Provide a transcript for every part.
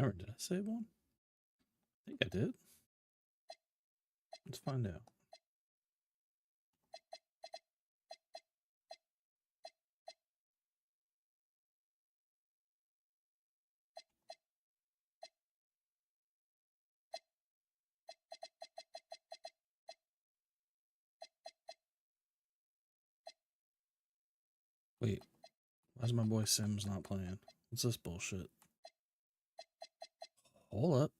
Or did I save one? I think I did. Let's find out. Wait, why's my boy Sims not playing? What's this bullshit? Hold up.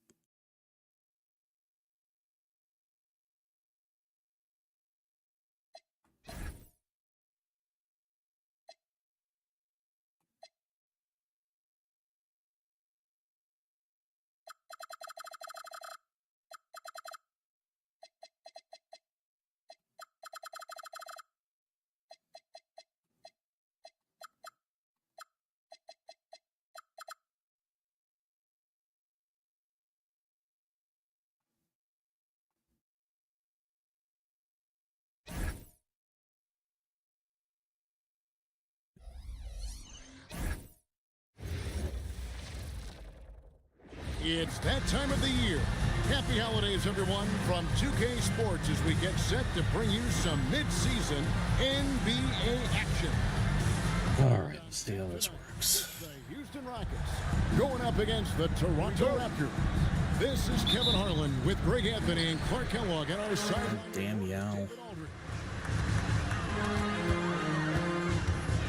It's that time of the year. Happy holidays, everyone, from 2K Sports as we get set to bring you some mid-season NBA action. All right, let's see how this works. The Houston Rockets going up against the Toronto Raptors. This is Kevin Harlan with Greg Anthony and Clark Kellogg at our side. Damn yow.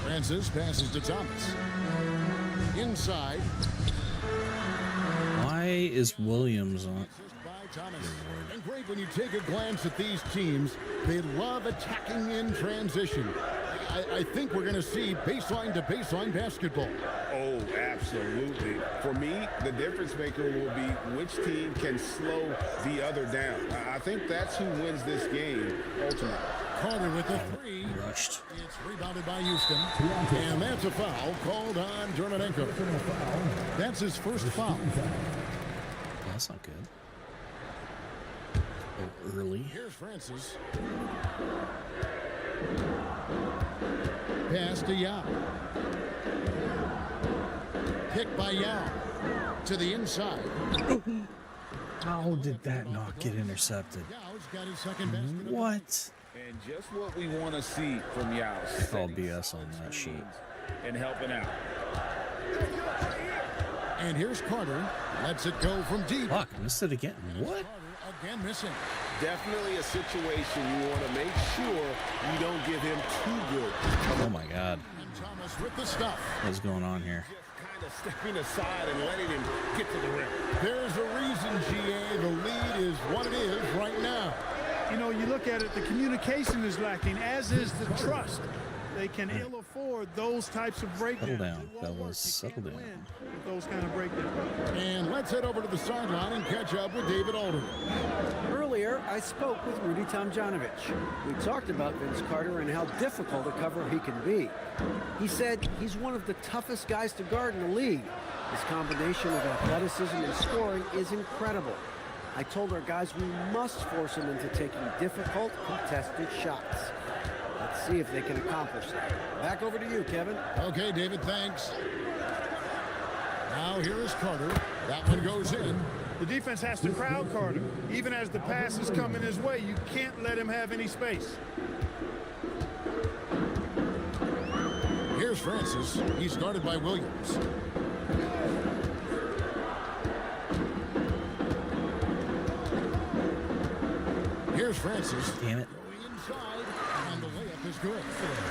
Francis passes to Thomas. Inside. Why is Williams on? And great when you take a glance at these teams, they love attacking in transition. I think we're going to see baseline to baseline basketball. Oh, absolutely. For me, the difference maker will be which team can slow the other down. I think that's who wins this game ultimately. Carter with the three. Rushed. It's rebounded by Houston. And that's a foul called on Dermonenko. That's his first foul. That's not good. Oh, early. Here's Francis. Pass to Yao. Picked by Yao. To the inside. How did that not get intercepted? Yao's got his second basket. What? And just what we want to see from Yao. Call BS on that sheet. And helping out. And here's Carter. Lets it go from deep. Fuck, missed it again. What? Carter again missing. Definitely a situation you want to make sure you don't give him too good. Oh my God. And Thomas with the stuff. What's going on here? Just kind of stepping aside and letting him get to the rim. There's a reason, GA. The lead is what it is right now. You know, you look at it, the communication is lacking, as is the trust. They can ill afford those types of breakdowns. Settle down, fellas. Settle down. With those kind of breakdowns. And let's head over to the sideline and catch up with David Alder. Earlier, I spoke with Rudy Tomjanovich. We talked about Vince Carter and how difficult a cover he can be. He said he's one of the toughest guys to guard in the league. His combination of athleticism and scoring is incredible. I told our guys we must force him into taking difficult, contested shots. Let's see if they can accomplish that. Back over to you, Kevin. Okay, David, thanks. Now here is Carter. That one goes in. The defense has to crowd Carter. Even as the pass is coming his way, you can't let him have any space. Here's Francis. He's guarded by Williams. Here's Francis. Damn it. Going inside, and the layup is good.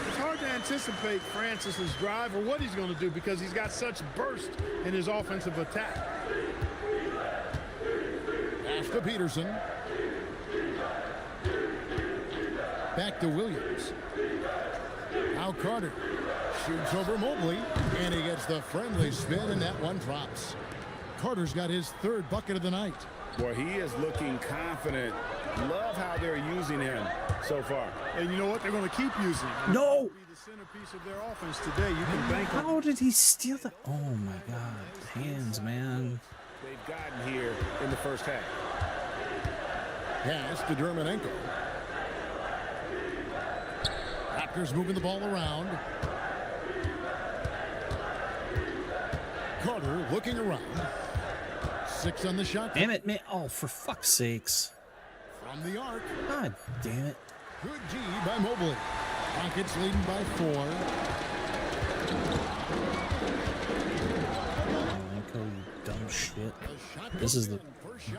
It's hard to anticipate Francis's drive or what he's going to do because he's got such burst in his offensive attack. Pass to Peterson. Back to Williams. Now Carter shoots over Mobley, and he gets the friendly spin, and that one drops. Carter's got his third bucket of the night. Boy, he is looking confident. Love how they're using him so far. And you know what? They're going to keep using him. No! Be the centerpiece of their offense today. You can bank on. How did he steal the? Oh my God. Hands, man. They've gotten here in the first half. Pass to Dermonenko. Raptors moving the ball around. Carter looking around. 6 on the shot. Damn it, man. Oh, for fuck's sakes. From the arc. God damn it. Good D by Mobley. Rockets leading by 4. You dumb shit. This is the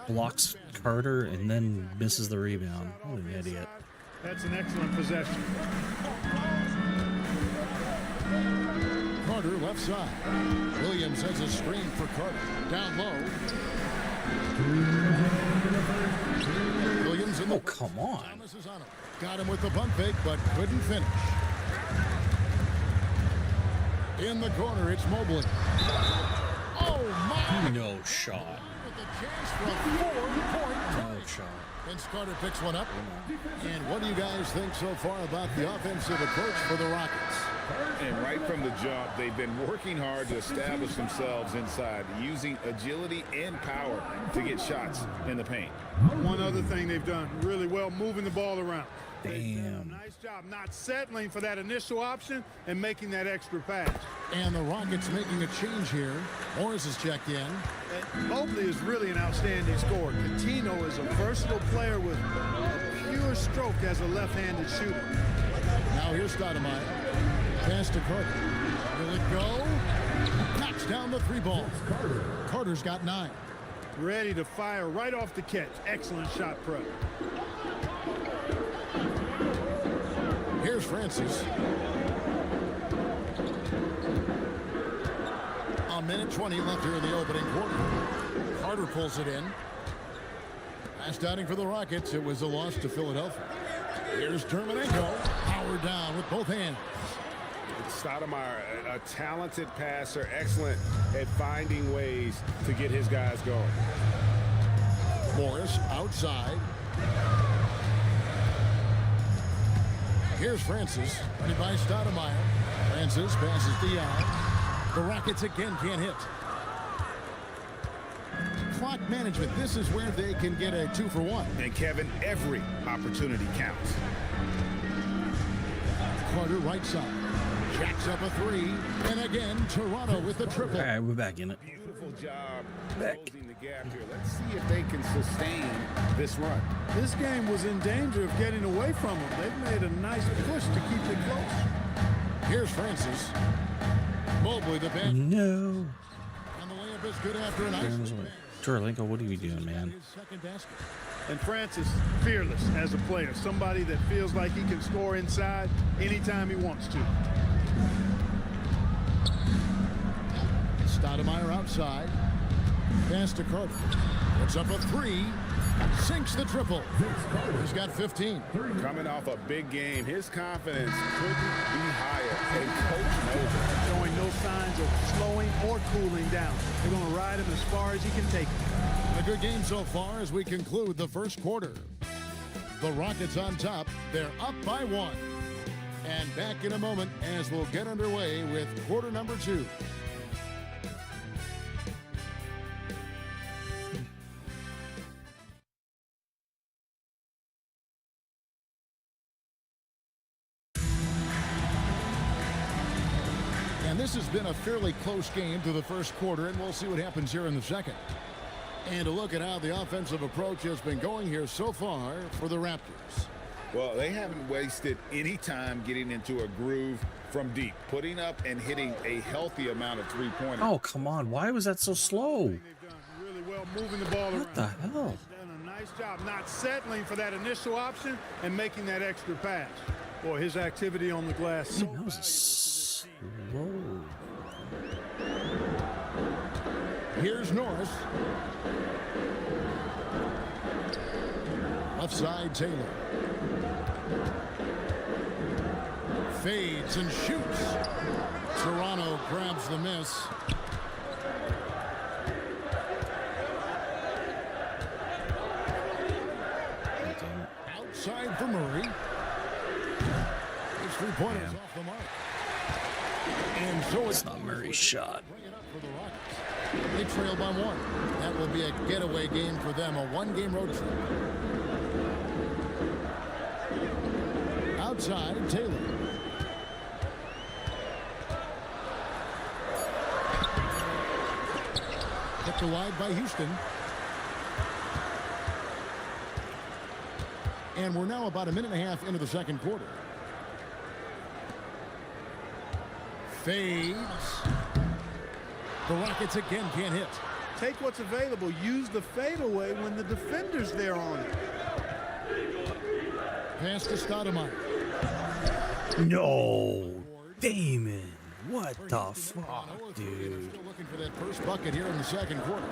blocks Carter and then misses the rebound. What an idiot. That's an excellent possession. Carter left side. Williams has a screen for Carter. Down low. Williams in the... Oh, come on. Thomas is on him. Got him with the pump fake, but couldn't finish. In the corner, it's Mobley. Oh, my! No shot. With a chance for a 4-point No shot. Vince Carter picks one up. And what do you guys think so far about the offensive approach for the Rockets? And right from the jump, they've been working hard to establish themselves inside, using agility and power to get shots in the paint. One other thing they've done really well, moving the ball around. Damn. Nice job not settling for that initial option and making that extra pass. And the Rockets making a change here. Morris has checked in. And Mobley is really an outstanding scorer. Coutinho is a versatile player with a pure stroke as a left-handed shooter. Now here's Stoudemire. Pass to Carter. Will it go? Knocks down the 3 ball. Carter's got 9. Ready to fire right off the catch. Excellent shot prep. Here's Francis. A minute 20 left here in the opening quarter. Carter pulls it in. Last outing for the Rockets. It was a loss to Philadelphia. Here's Terminenko. Power down with both hands. Stoudemire, a talented passer, excellent at finding ways to get his guys going. Morris outside. Here's Francis. Running by Stoudemire. Francis passes Dion. The Rockets again can't hit. Clock management. This is where they can get a 2-for-1. And Kevin, every opportunity counts. Carter right side. Jacks up a 3. And again, Toronto with the triple. All right, we're back in it. Beautiful job closing the gap here. Let's see if they can sustain this run. This game was in danger of getting away from them. They've made a nice push to keep it close. Here's Francis. Mobley the bench. No. And the layup is good after an ice. Terminenko, what are you doing, man? His second basket. And Francis, fearless as a player. Somebody that feels like he can score inside anytime he wants to. Stoudemire outside. Pass to Carter. Puts up a 3. Sinks the triple. He's got 15. Coming off a big game, his confidence couldn't be higher. And Coach knows it. Showing no signs of slowing or cooling down. They're going to ride him as far as he can take him. A good game so far as we conclude the first quarter. The Rockets on top. They're up by 1. And back in a moment as we'll get underway with quarter number 2. And this has been a fairly close game through the first quarter, and we'll see what happens here in the second. And a look at how the offensive approach has been going here so far for the Raptors. Well, they haven't wasted any time getting into a groove from deep, putting up and hitting a healthy amount of three-pointers. Oh, come on. Why was that so slow? They've done really well moving the ball What the around. hell? Done a nice job not settling for that initial option and making that extra pass. Boy, his activity on the glass. So Man, that was slow. Here's Norris. Left side, Taylor. Fades and shoots. Toronto grabs the miss. Outside for Murray. His three-pointer is off the mark. And so It's not Murray's shot. bring it up for the Rockets. They trail by 1. That will be a getaway game for them, a one-game road trip. Outside, Taylor. Kept alive by Houston. And we're now about a minute and a half into the second quarter. Fades. The Rockets again can't hit. Take what's available. Use the fadeaway when the defender's there on it. Pass to Stoudemire. No, Damon. What the fuck, dude? Still looking for that first bucket here in the second quarter.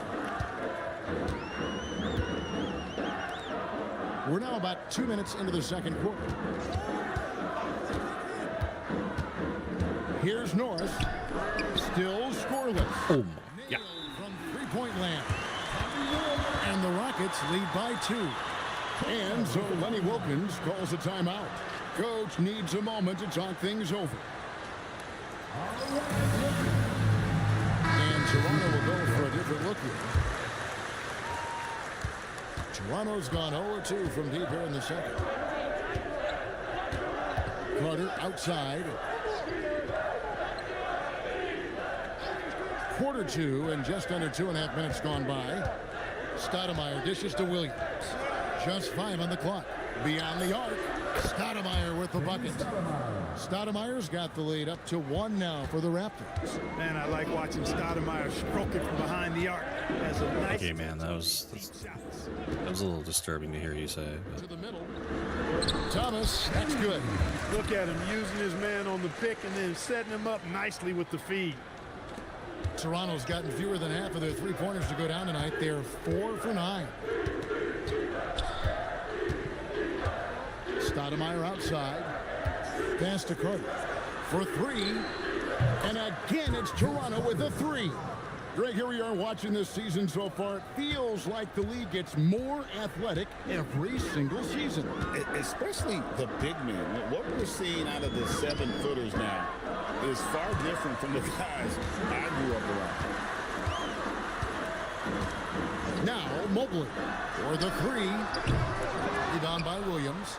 We're now about 2 minutes into the second quarter. Here's Norris. Still scoreless. Oh my, yeah. From three-point land. And the Rockets lead by 2. And so Lenny Wilkins calls a timeout. Coach needs a moment to talk things over. And Toronto will go for a different look here. Toronto's gone 0-2 from deep here in the second. Carter outside. Quarter 2 and just under 2.5 minutes gone by. Stoudemire dishes to Williams. Just 5 on the clock. Beyond the arc. Stoudemire with the bucket. Stoudemire's got the lead up to 1 now for the Raptors. Man, I like watching Stoudemire stroke it from behind the arc. Has a nice. Okay, man, that was a little disturbing to hear you say. To the middle. Thomas, that's good. Look at him using his man on the pick and then setting him up nicely with the feed. Toronto's gotten fewer than half of their three-pointers to go down tonight. They're 4 for 9. Stoudemire outside. Pass to Carter for 3. And again, it's Toronto with a 3. Greg, here we are watching this season so far. It feels like the league gets more athletic every single season. Especially the big men. What we're seeing out of the 7-footers now is far different from the guys I grew up around. Now Mobley for the 3. Rebound by Williams.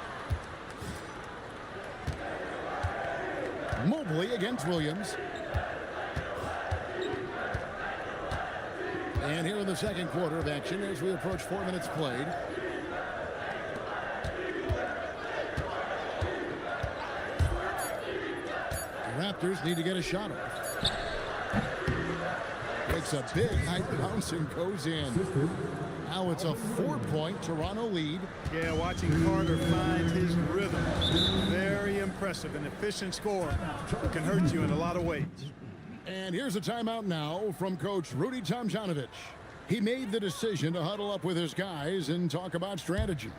Mobley against Williams. And here in the second quarter of action as we approach 4 minutes played. The Raptors need to get a shot off. It's a big high bounce and goes in. Now it's a 4-point Toronto lead. Yeah, watching Carter find his rhythm. Very impressive. An efficient scorer who can hurt you in a lot of ways. And here's a timeout now from Coach Rudy Tomjanovich. He made the decision to huddle up with his guys and talk about strategy.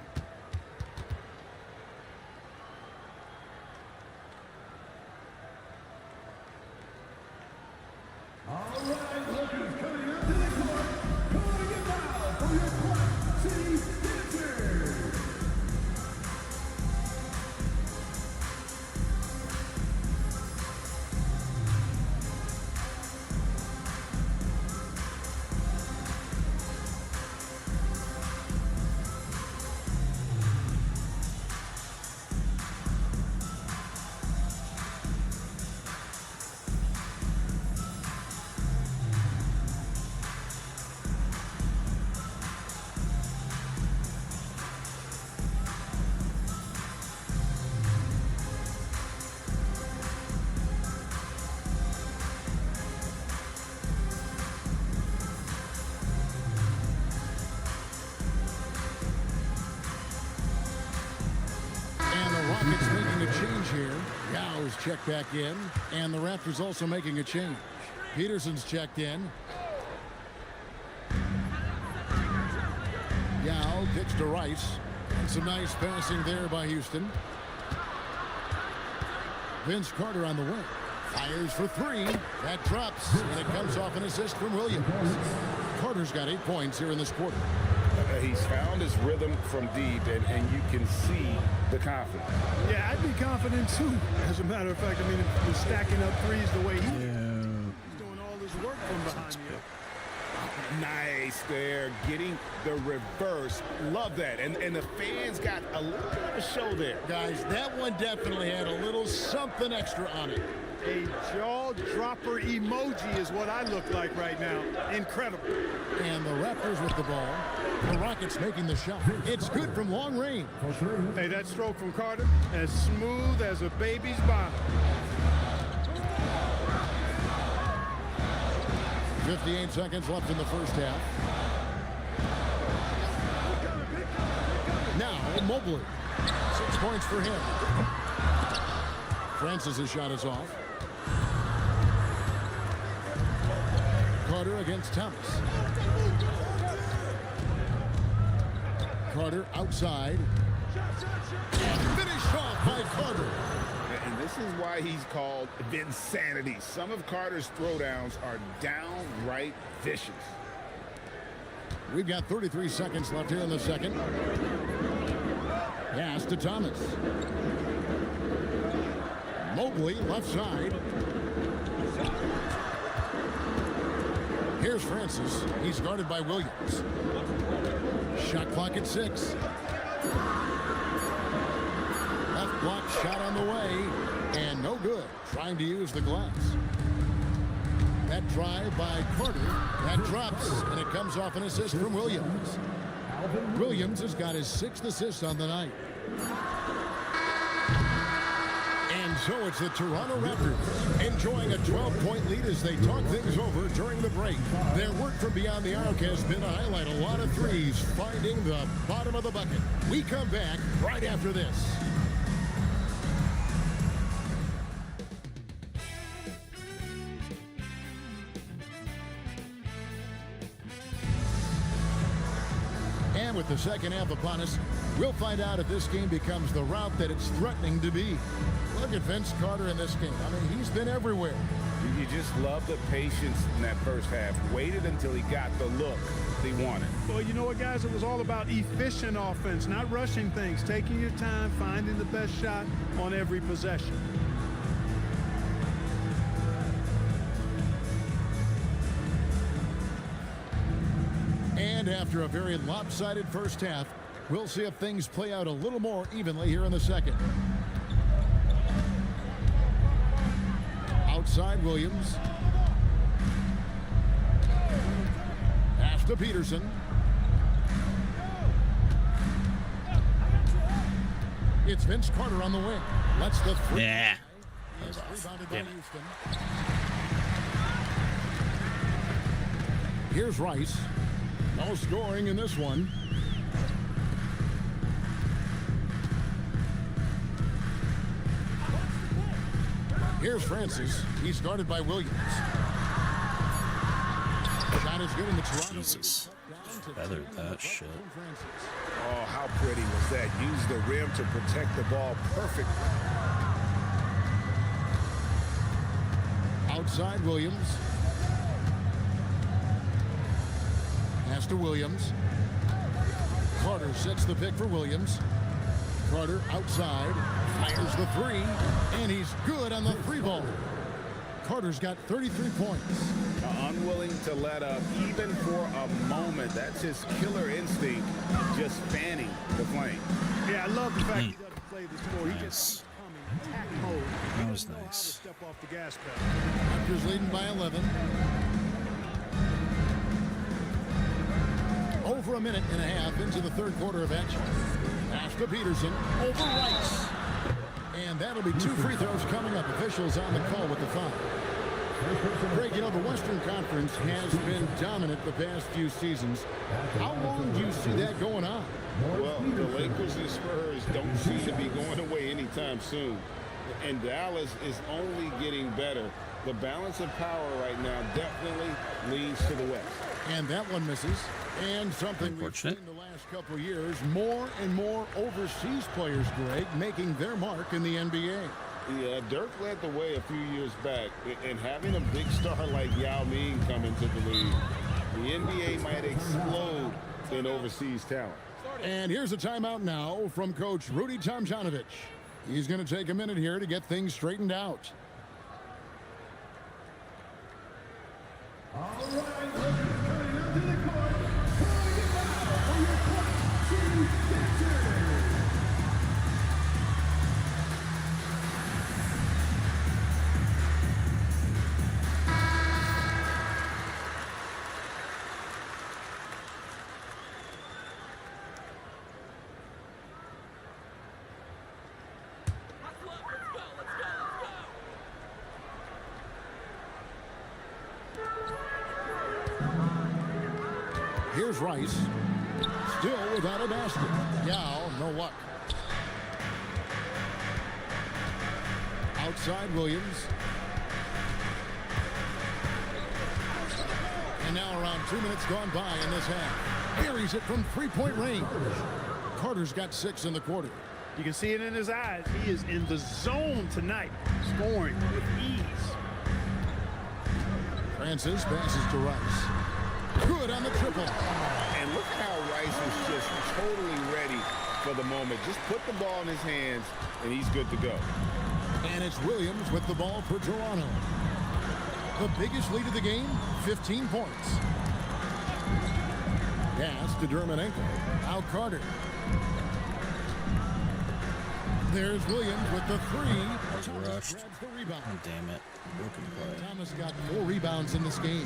Rockets making a change here. Yow's checked back in. And the Raptors also making a change. Peterson's checked in. Yao kicks to Rice. And some nice passing there by Houston. Vince Carter on the wing. Fires for 3. That drops. And it comes off an assist from Williams. Carter's got 8 points here in this quarter. He's found his rhythm from deep, and you can see the confidence. Yeah, I'd be confident too. As a matter of fact, I mean, if he's stacking up threes the way he's doing all his work from behind you. Nice there, getting the reverse. Love that. And the fans got a little bit of a show there. Guys, that one definitely had a little something extra on it. A jaw-dropper emoji is what I look like right now. Incredible. And the Raptors with the ball. The Rockets making the shot. It's good from long range. Hey, that stroke from Carter, as smooth as a baby's bottom. 58 seconds left in the first half. Now, Mobley. 6 points for him. Francis' shot is off. Carter against Thomas. Carter outside. Finished off by Carter. And this is why he's called Vinsanity. Some of Carter's throwdowns are downright vicious. We've got 33 seconds left here in the second. Pass to Thomas. Mobley, left side. Here's Francis. He's guarded by Williams. Shot clock at 6. Left block shot on the way. And no good. Trying to use the glass. That drive by Carter. That drops. And it comes off an assist from Williams. Williams has got his 6th assist on the night. And so it's the Toronto Raptors enjoying a 12-point lead as they talk things over during the break. Their work from beyond the arc has been to highlight a lot of threes, finding the bottom of the bucket. We come back right after this. And with the second half upon us, we'll find out if this game becomes the route that it's threatening to be. Look at Vince Carter in this game. I mean, he's been everywhere. You just love the patience in that first half. Waited until he got the look he wanted. Well, you know what, guys? It was all about efficient offense, not rushing things, taking your time, finding the best shot on every possession. And after a very lopsided first half, we'll see if things play out a little more evenly here in the second. Outside Williams. Pass to Peterson. It's Vince Carter on the wing. Let's the three. Yeah. Rebounded by Damn it. Houston. Here's Rice. No scoring in this one. Here's Francis. He's guarded by Williams. Shot is good in the Toronto. Jesus. Feathered that shit. Oh, how pretty was that? Used the rim to protect the ball perfectly. Outside Williams. Pass to Williams. Carter sets the pick for Williams. Carter outside. Fires the three. And he's good on the three ball. Carter's got 33 points. Unwilling to let up even for a moment. That's his killer instinct, just fanning the flame. Yeah, I love the fact he doesn't play the score. He Nice. just coming attack mode. That was He knows how to nice. step off the gas pedal. Raptors leading by 11. Over a minute and a half into the third quarter of action. Pass to Peterson. Over Rice. And that'll be 2 free throws coming up. Officials on the call with the foul. Greg, you know, the Western Conference has been dominant the past few seasons. How long do you see that going on? Well, the Lakers and Spurs don't seem to be going away anytime soon. And Dallas is only getting better. The balance of power right now definitely leans to the West. And that one misses. And something we've seen Unfortunate. the last couple of years, more and more overseas players, Greg, making their mark in the NBA. Yeah, Dirk led the way a few years back, and having a big star like Yao Ming come into the league, the NBA might explode in overseas talent. And here's a timeout now from Coach Rudy Tomjanovich. He's going to take a minute here to get things straightened out. All right, coming up to the court, throwing it back for your Class 2 victory. Here's Rice. Still without a basket. Yao, no luck. Outside Williams. And now around 2 minutes gone by in this half. Buries it from three-point range. Carter's got 6 in the quarter. You can see it in his eyes. He is in the zone tonight, scoring with ease. Francis passes to Rice. Good on the triple. And look how Rice is just totally ready for the moment. Just put the ball in his hands, and he's good to go. And it's Williams with the ball for Toronto. The biggest lead of the game, 15 points. Pass to Dermanenko. Out Carter. There's Williams with the three. Rushed. Grabs the rebound. Oh, damn it. Broken play. Thomas got 4 rebounds in this game.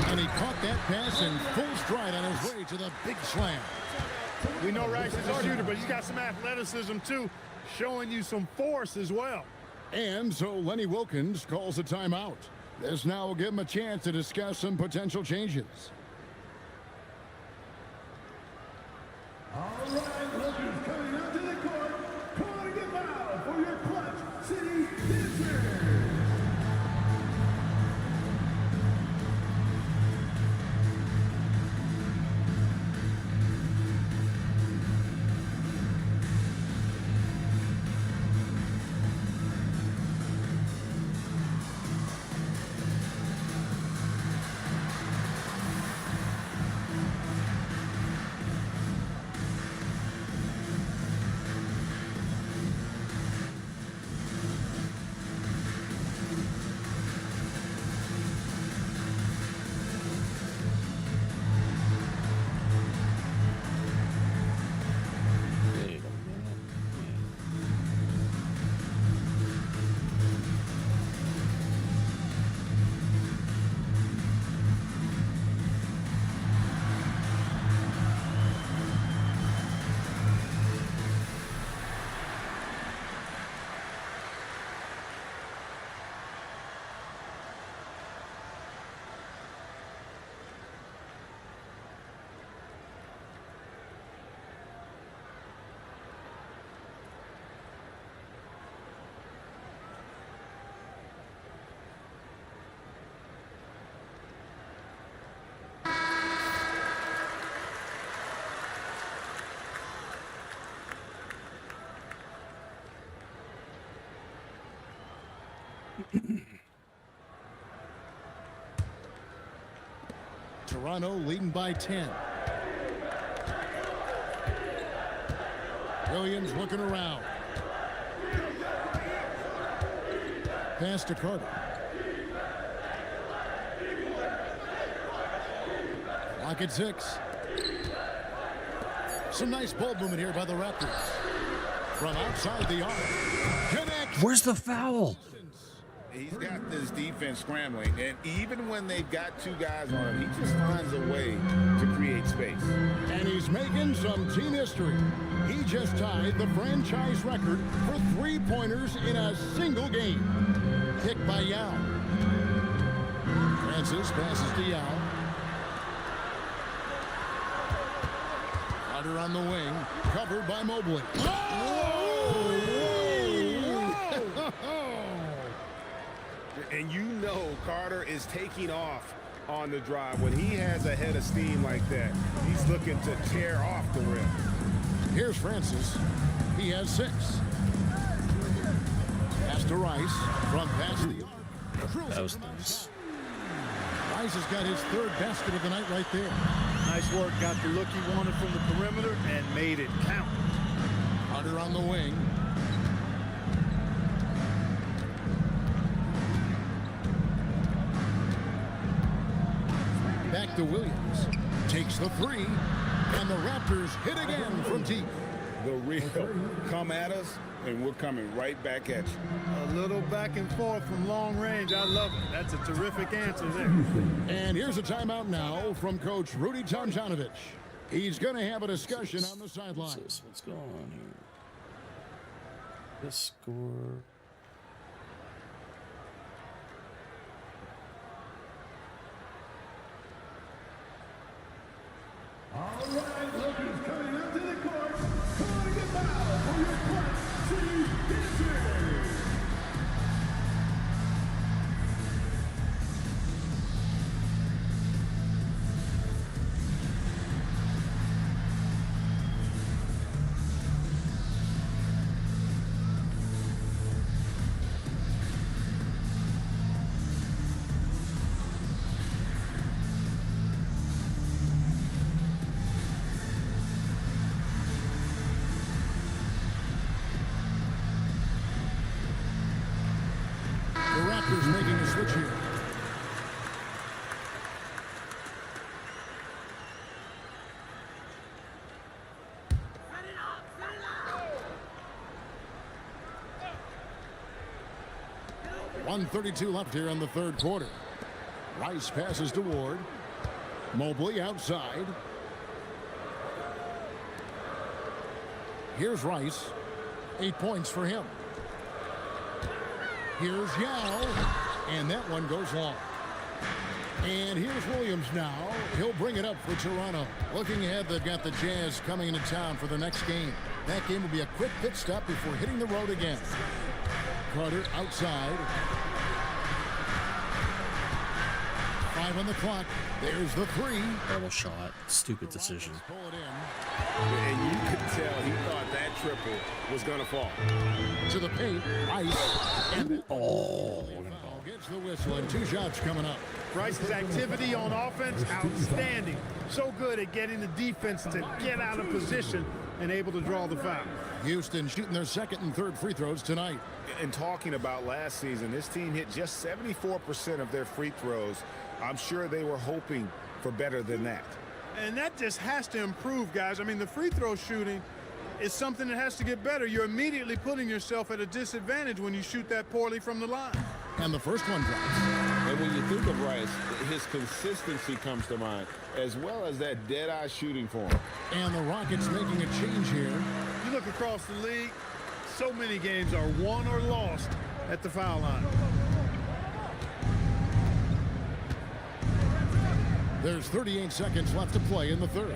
And he caught that pass in full stride on his way to the big slam. We know Rice is a shooter, but he's got some athleticism too, showing you some force as well. And so Lenny Wilkins calls a timeout. This now will give him a chance to discuss some potential changes. All right, Wilkins coming onto the court. Calling a foul for your Clutch City Dancers. Wait a minute. Toronto leading by 10. Williams looking around. Pass to Carter. Clock at 6. Some nice ball movement here by the Raptors. From outside the arc. Connects. Where's the foul? He's got this defense scrambling, and even when they've got 2 guys on him, he just finds a way to create space. And he's making some team history. He just tied the franchise record for three-pointers in a single game. Picked by Yao. Francis passes to Yao. Carter on the wing, covered by Mobley. And you know Carter is taking off on the drive. When he has a head of steam like that, he's looking to tear off the rim. Here's Francis. He has 6. Pass to Rice from past the arc. That was nice. Rice has got his 3rd basket of the night right there. Nice work. Got the look he wanted from the perimeter and made it count. Carter on the wing. Back to Williams. Takes the 3. And the Raptors hit again from deep. The real come at us, and we're coming right back at you. A little back and forth from long range. I love it. That's a terrific answer there. And here's a timeout now from Coach Rudy Tomjanovich. He's going to have a discussion on the sideline. What's going on here? This score. 1:32 left here in the third quarter. Rice passes to Ward. Mobley outside. Here's Rice. 8 points for him. Here's Yao. And that one goes long. And here's Williams now. He'll bring it up for Toronto. Looking ahead, they've got the Jazz coming into town for the next game. That game will be a quick pit stop before hitting the road again. Carter outside. 5 on the clock. There's the three. Double shot. Stupid decision. Pull it in. And you could tell he thought that triple was going to fall. To the paint. Rice. And Oh. gets the whistle and 2 shots coming up. Rice's activity on offense, outstanding. So good at getting the defense to get out of position and able to draw the foul. Houston shooting their second and third free throws tonight. And talking about last season, this team hit just 74% of their free throws. I'm sure they were hoping for better than that. And that just has to improve, guys. I mean, the free throw shooting is something that has to get better. You're immediately putting yourself at a disadvantage when you shoot that poorly from the line. And the first one drops. And when you think of Rice, his consistency comes to mind, as well as that dead-eye shooting form. And the Rockets making a change here. You look across the league, so many games are won or lost at the foul line. There's 38 seconds left to play in the third.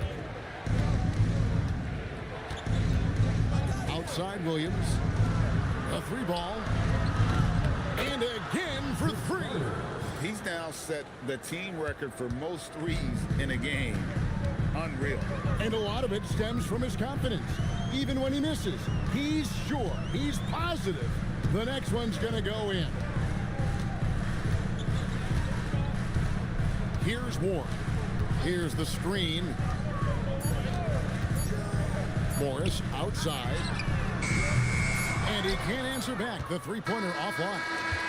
Outside Williams. A 3 ball. And again for 3. He's now set the team record for most threes in a game. Unreal. And a lot of it stems from his confidence. Even when he misses, he's sure, he's positive the next one's going to go in. Here's Ward. Here's the screen. Morris outside. And he can't answer back. The three-pointer offline.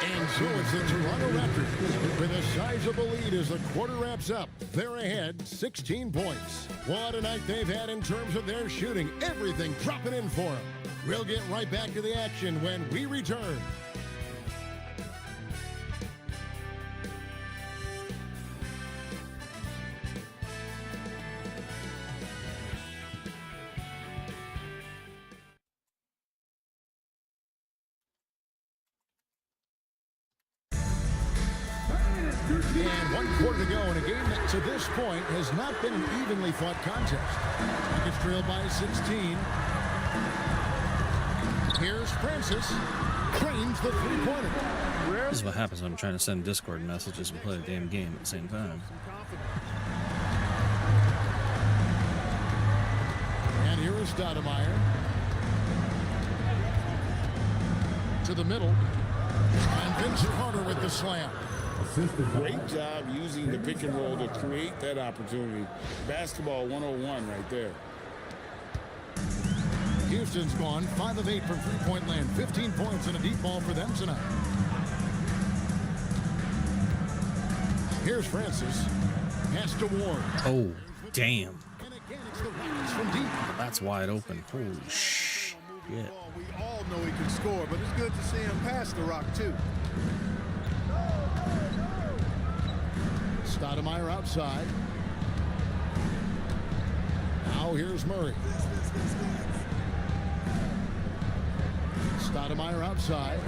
And so it's the Toronto Raptors with a sizable lead as the quarter wraps up. They're ahead 16 points. What a night they've had in terms of their shooting. Everything dropping in for them. We'll get right back to the action when we return. And 1 quarter to go in a game that to this point has not been an evenly fought contest. Rockets trailed by 16. Here's Francis. Trains the three-pointer. This is what happens when I'm trying to send Discord messages and play a damn game at the same time. And here is Stoudemire. To the middle. And Vince Carter with the slam. Great job using the pick and roll to create that opportunity. Basketball 101 right there. Houston's gone 5 of 8 from three-point land. 15 points and a deep ball for them tonight. Here's Francis. Pass to Ward. Oh, damn. And again, it's the Rockets from deep. That's wide open. Holy shit. We all know he can score, but it's good to see him pass the rock, too. Stoudemire outside. Now here's Murray. Stoudemire outside.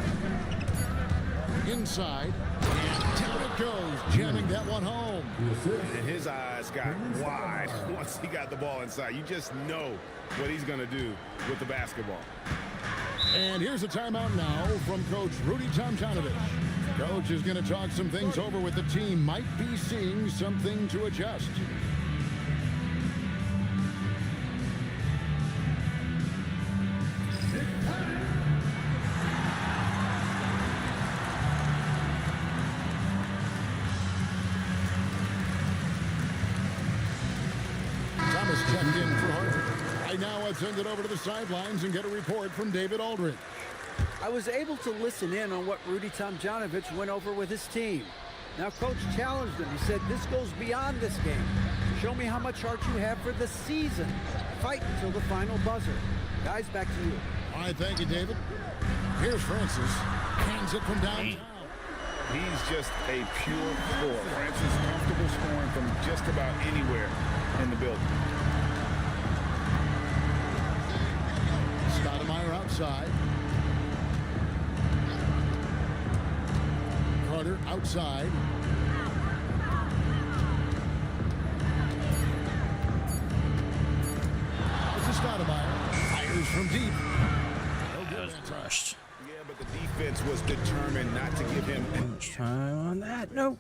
Inside. And down it goes, jamming that one home. And his eyes got wide once he got the ball inside. You just know what he's going to do with the basketball. And here's a timeout now from Coach Rudy Tomjanovich. Coach is going to talk some things over with the team. Might be seeing something to adjust. Thomas checked in for Harvard. Right now, let's send it over to the sidelines and get a report from David Aldridge. I was able to listen in on what Rudy Tomjanovich went over with his team. Now, Coach challenged him. He said, this goes beyond this game. Show me how much heart you have for the season. Fight until the final buzzer. Guys, back to you. All right, thank you, David. Here's Francis. Hands it from downtown. He's just a pure scorer. Francis comfortable scoring from just about anywhere in the building. Stoudemire outside. Carter outside. Out to Stoudemire. Fires from deep. That was rushed. Yeah, but the defense was determined not to give him How much time on that? Nope.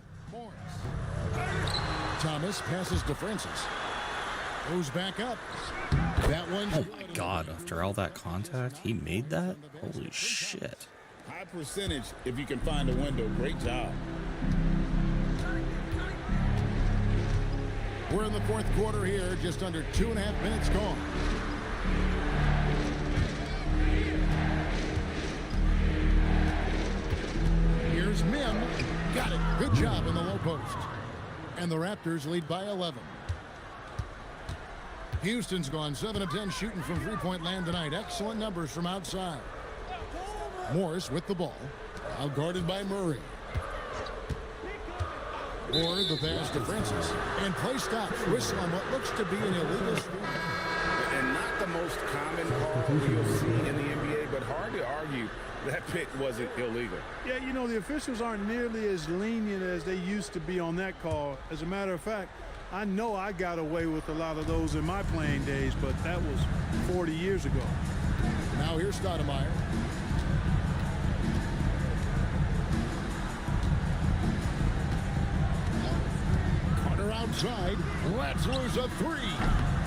Thomas passes to Francis. Goes back up. That one's Oh my God, after all that contact, he made that? Holy shit. high percentage if you can find a window. Great job. We're in the fourth quarter here, just under 2.5 minutes gone. Here's Mim. Got it. Good job in the low post. And the Raptors lead by 11. Houston's gone 7 of 10 shooting from three-point land tonight. Excellent numbers from outside. Morris with the ball. Out guarded by Murray. Or the pass to Francis. And play stops. Whistle on what looks to be an illegal screen. And not the most common call you'll see in the NBA, but hard to argue that pick wasn't illegal. Yeah, you know, the officials aren't nearly as lenient as they used to be on that call. As a matter of fact, I know I got away with a lot of those in my playing days, but that was 40 years ago. Now here's Stoudemire. Carter outside. Let's lose a three.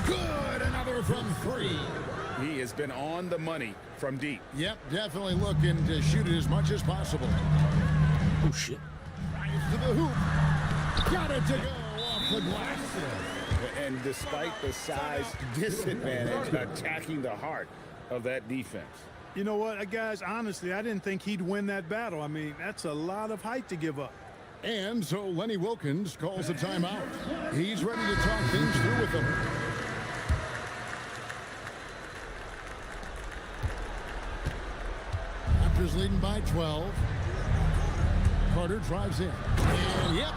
Good. Another from three. He has been on the money from deep. Yep, definitely looking to shoot it as much as possible. Oh shit. Drives to the hoop. Got it to go off the glass. And despite the size disadvantage, attacking the heart of that defense. You know what, guys, honestly, I didn't think he'd win that battle. I mean, that's a lot of height to give up. And so Lenny Wilkins calls a timeout. He's ready to talk things through with them. Raptors leading by 12. Carter drives in. And yep,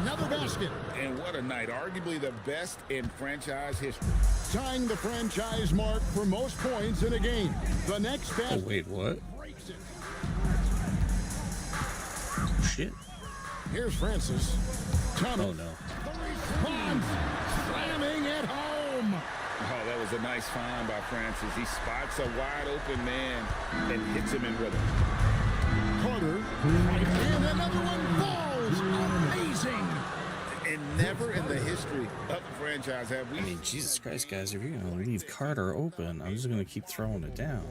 another basket. And what a night. Arguably the best in franchise history. Tying the franchise mark for most points in a game. The next Oh basket wait, what? breaks it. Shit. Here's Francis. Thomas. Oh no. The response. Slamming it home. Oh, that was a nice find by Francis. He spots a wide open man and hits him in rhythm. Carter. And another one falls. Amazing. And never in the history of the franchise have we. I mean, Jesus Christ, guys, if you're gonna leave Carter open, I'm just gonna keep throwing it down.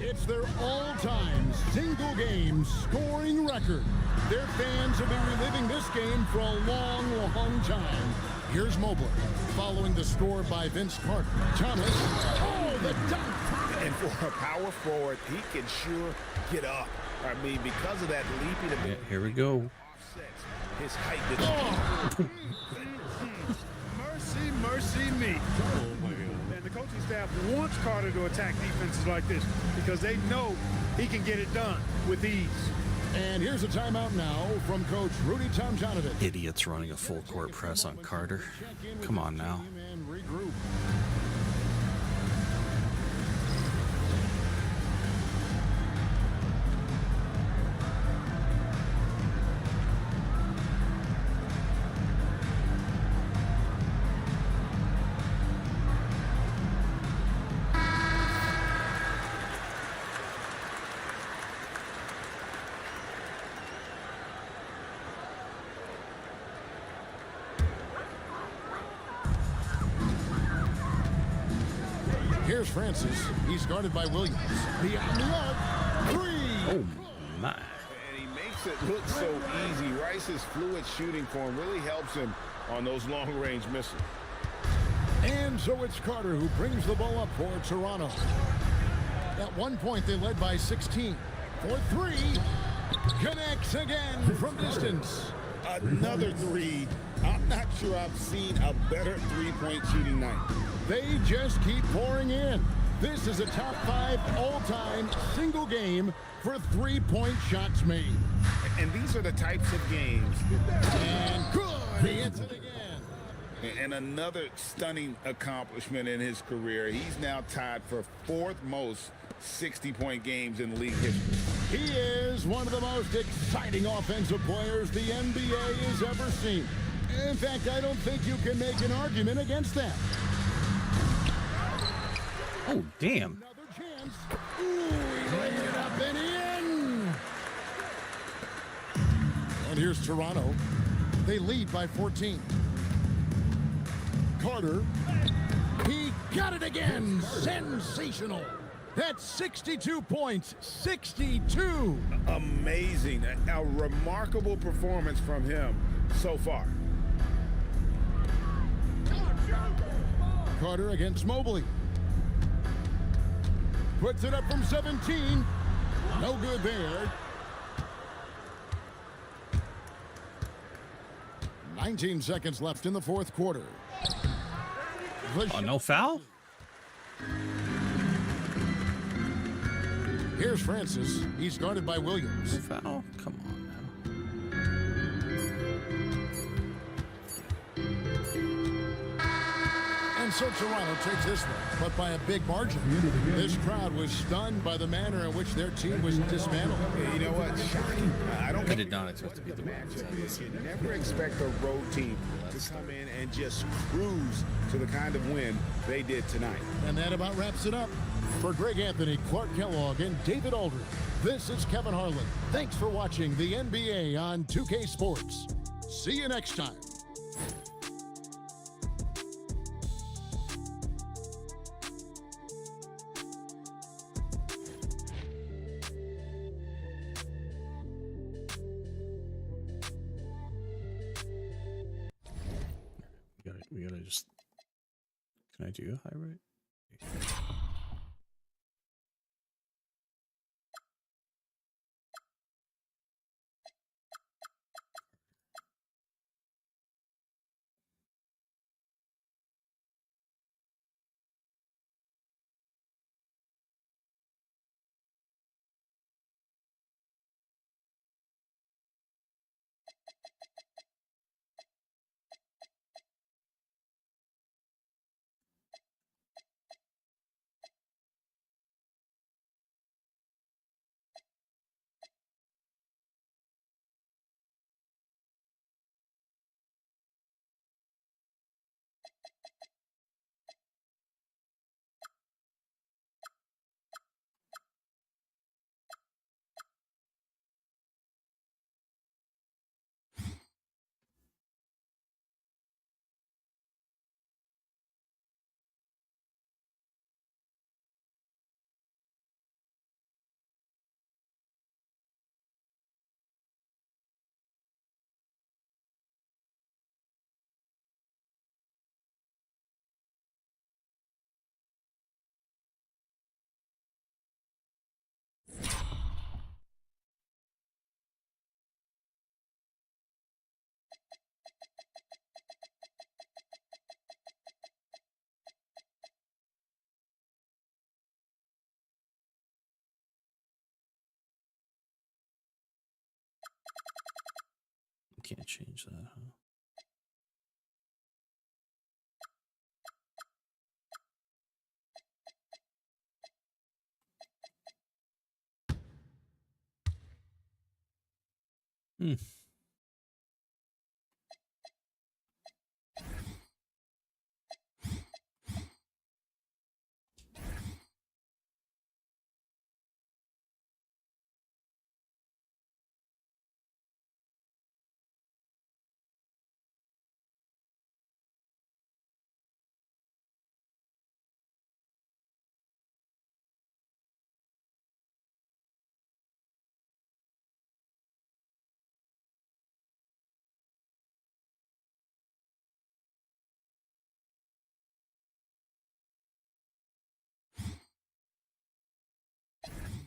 It's their all-time single-game scoring record. Their fans have been reliving this game for a long, long time. Here's Mobley, following the score by Vince Carter. Thomas, oh, the dunk! And for a power forward, he can sure get up. I mean, because of that leaping Yeah, ability, here we go. offsets his height. Oh, Mercy, mercy me. And the coaching staff wants Carter to attack defenses like this because they know he can get it done with ease. and here's a timeout now from Coach Rudy Tomjanovich. Idiots running a full court press on Carter. Come on now. And regroup. Here's Francis. He's guarded by Williams. Beyond the arc. Three. Oh my. And he makes it look so easy. Rice's fluid shooting form really helps him on those long-range missiles. And so it's Carter who brings the ball up for Toronto. At one point, they led by 16. For three. Connects again from distance. Another three. I'm not sure I've seen a better three-point shooting night. They just keep pouring in. This is a top 5 all-time single game for three-point shots made. And these are the types of games. And good. He hits it again. And another stunning accomplishment in his career. He's now tied for 4th most 60-point games in league history. He is one of the most exciting offensive players the NBA has ever seen. In fact, I don't think you can make an argument against that. Oh, damn. Another chance. Ooh, he laid it up and in. And here's Toronto. They lead by 14. Carter. He got it again. Sensational. That's 62 points. 62. Amazing. A remarkable performance from him so far. Carter against Mobley. Puts it up from 17. No good there. 19 seconds left in the 4th quarter. Oh, no foul? Here's Francis. He's guarded by Williams. No foul? Come on now. And so Toronto takes this one, but by a big margin. This crowd was stunned by the manner in which their team was dismantled. You know what? Shocking. I did not expect to be the matchup. You never expect a road team to come in and just cruise to the kind of win they did tonight. And that about wraps it up. For Greg Anthony, Clark Kellogg, and David Aldridge, this is Kevin Harlan. Thanks for watching the NBA on 2K Sports. See you next time. We gotta just. Can I do a high rate? Can't change that, huh? Hmm.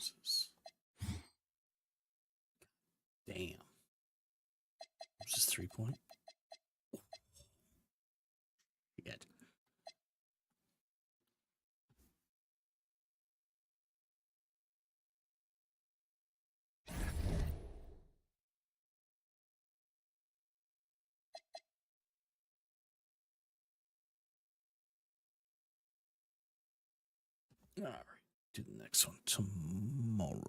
Jesus. Damn. It's just 3-point. Yet. All right, do the next one tomorrow.